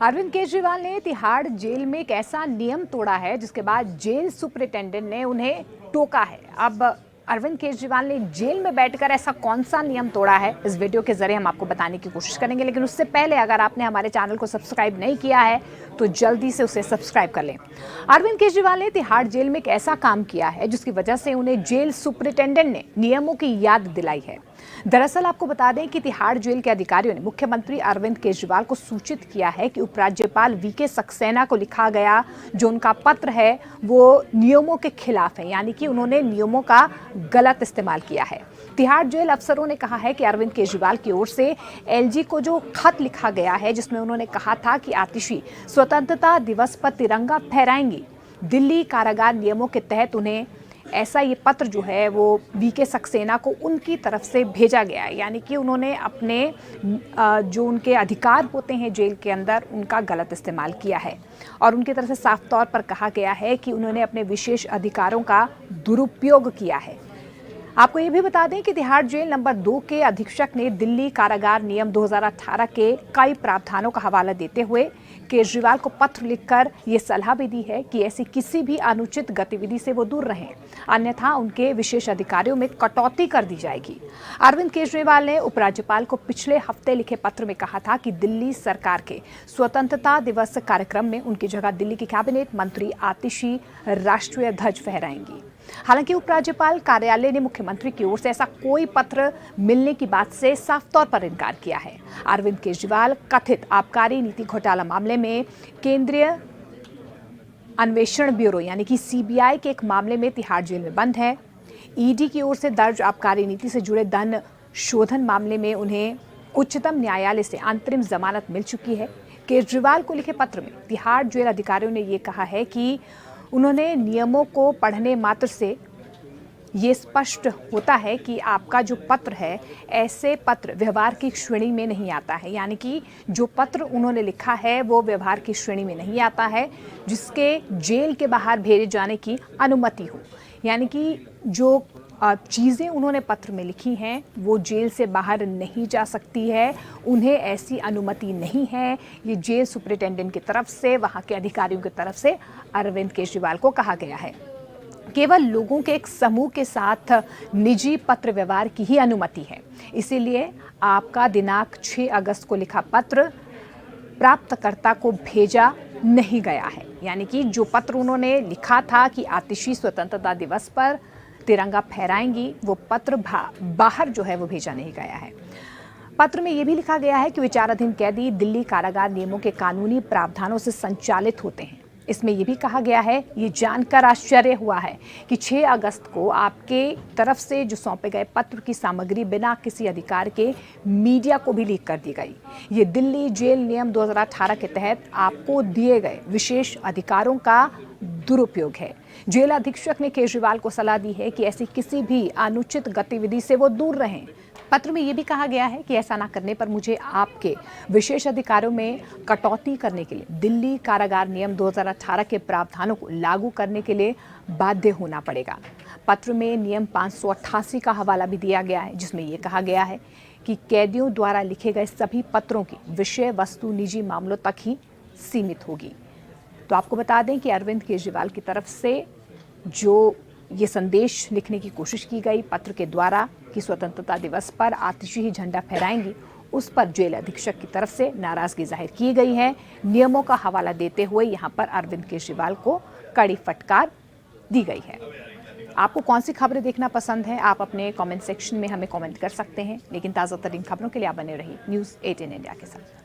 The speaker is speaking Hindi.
अरविंद केजरीवाल ने तिहाड़ जेल में एक ऐसा नियम तोड़ा है जिसके बाद जेल सुपरिटेंडेंट ने उन्हें टोका है। अब अरविंद केजरीवाल ने जेल में बैठकर ऐसा कौन सा नियम तोड़ा है, इस वीडियो के जरिए हम आपको बताने की कोशिश करेंगे। लेकिन उससे पहले अगर आपने हमारे चैनल को सब्सक्राइब नहीं किया है तो जल्दी से उसे सब्सक्राइब कर लें। अरविंद केजरीवाल ने तिहाड़ जेल में एक ऐसा काम किया है जिसकी वजह से उन्हें जेल सुपरिटेंडेंट ने नियमों की याद दिलाई है। दरअसल आपको बता दें कि तिहाड़ जेल के अधिकारियों ने मुख्यमंत्री अरविंद केजरीवाल को सूचित किया है कि उपराज्यपाल वीके सक्सेना को लिखा गया जो उनका पत्र है वो नियमों के खिलाफ है, यानी कि उन्होंने नियमों का गलत इस्तेमाल किया है। तिहाड़ जेल अफसरों ने कहा है कि अरविंद केजरीवाल की ओर से एलजी को जो खत लिखा गया है जिसमें उन्होंने कहा था कि आतिशी स्वतंत्रता दिवस पर तिरंगा फहराएंगी, दिल्ली कारागार नियमों के तहत उन्हें ऐसा ये पत्र जो है वो वीके सक्सेना को उनकी तरफ से भेजा गया है, यानी कि उन्होंने अपने जो उनके अधिकार होते हैं जेल के अंदर उनका गलत इस्तेमाल किया है। और उनकी तरफ से साफ तौर पर कहा गया है कि उन्होंने अपने विशेष अधिकारों का दुरुपयोग किया है। आपको ये भी बता दें कि तिहाड़ जेल नंबर 2 के अधीक्षक ने दिल्ली कारागार नियम 2018 के कई प्रावधानों का हवाला देते हुए केजरीवाल को पत्र लिखकर ये सलाह भी दी है कि ऐसी किसी भी अनुचित गतिविधि से वो दूर रहें, अन्यथा उनके विशेष अधिकारियों में कटौती कर दी जाएगी। अरविंद केजरीवाल ने उपराज्यपाल को पिछले हफ्ते लिखे पत्र में कहा था कि दिल्ली सरकार के स्वतंत्रता दिवस कार्यक्रम में उनकी जगह दिल्ली की कैबिनेट मंत्री आतिशी राष्ट्रीय ध्वज फहराएंगी। हालांकि उपराज्यपाल कार्यालय ने मुख्यमंत्री की ओर से ऐसा कोई पत्र मिलने की बात से साफ तौर पर इनकार किया है। अरविंद केजरीवाल कथित आबकारी नीति घोटाला मामले में केंद्रीय अन्वेषण ब्यूरो यानी कि सीबीआई के एक मामले में तिहाड़ जेल में बंद है। ईडी की ओर से दर्ज आबकारी नीति से जुड़े धन शोधन मामले में उन्हें उच्चतम न्यायालय से अंतरिम जमानत मिल चुकी है। केजरीवाल को लिखे पत्र में तिहाड़ जेल अधिकारियों ने ये कहा है कि उन्होंने नियमों को पढ़ने मात्र से ये स्पष्ट होता है कि आपका जो पत्र है ऐसे पत्र व्यवहार की श्रेणी में नहीं आता है, यानी कि जो पत्र उन्होंने लिखा है वो व्यवहार की श्रेणी में नहीं आता है जिसके जेल के बाहर भेजे जाने की अनुमति हो, यानी कि जो चीज़ें उन्होंने पत्र में लिखी हैं वो जेल से बाहर नहीं जा सकती है, उन्हें ऐसी अनुमति नहीं है। ये जेल सुपरिटेंडेंट की तरफ से, वहाँ के अधिकारियों की तरफ से अरविंद केजरीवाल को कहा गया है। केवल लोगों के एक समूह के साथ निजी पत्र व्यवहार की ही अनुमति है, इसीलिए आपका दिनांक 6 अगस्त को लिखा पत्र प्राप्तकर्ता को भेजा नहीं गया है, यानी कि जो पत्र उन्होंने लिखा था कि आतिशी स्वतंत्रता दिवस पर तिरंगा फहराएंगी वो पत्र बाहर जो है वो भेजा नहीं गया है। पत्र में ये भी लिखा गया है कि विचाराधीन कैदी दिल्ली कारागार नियमों के कानूनी प्रावधानों से संचालित होते हैं। इसमें यह भी कहा गया है, ये जानकर आश्चर्य हुआ है कि 6 अगस्त को आपके तरफ से जो सौंपे गए पत्र की सामग्री बिना किसी अधिकार के मीडिया को भी लीक कर दी गई। ये दिल्ली जेल नियम 2018 के तहत आपको दिए गए विशेष अधिकारों का दुरुपयोग है। जेल अधीक्षक ने केजरीवाल को सलाह दी है कि ऐसी किसी भी अनुचित गतिविधि से वो दूर रहें। पत्र में ये भी कहा गया है कि ऐसा ना करने पर मुझे आपके विशेष अधिकारों में कटौती करने के लिए दिल्ली कारागार नियम 2018 के प्रावधानों को लागू करने के लिए बाध्य होना पड़ेगा। पत्र में नियम 588 का हवाला भी दिया गया है जिसमें यह कहा गया है कि कैदियों द्वारा लिखे गए सभी पत्रों की विषय वस्तु निजी मामलों तक ही सीमित होगी। तो आपको बता दें कि अरविंद केजरीवाल की तरफ से जो ये संदेश लिखने की कोशिश की गई पत्र के द्वारा कि स्वतंत्रता दिवस पर आतिशी ही झंडा फहराएंगी, उस पर जेल अधीक्षक की तरफ से नाराजगी जाहिर की गई है। नियमों का हवाला देते हुए यहाँ पर अरविंद केजरीवाल को कड़ी फटकार दी गई है। आपको कौन सी खबरें देखना पसंद है, आप अपने कमेंट सेक्शन में हमें कमेंट कर सकते हैं। लेकिन ताज़ा तरीन खबरों के लिए आप बने रहिए न्यूज़ 18 इंडिया के साथ।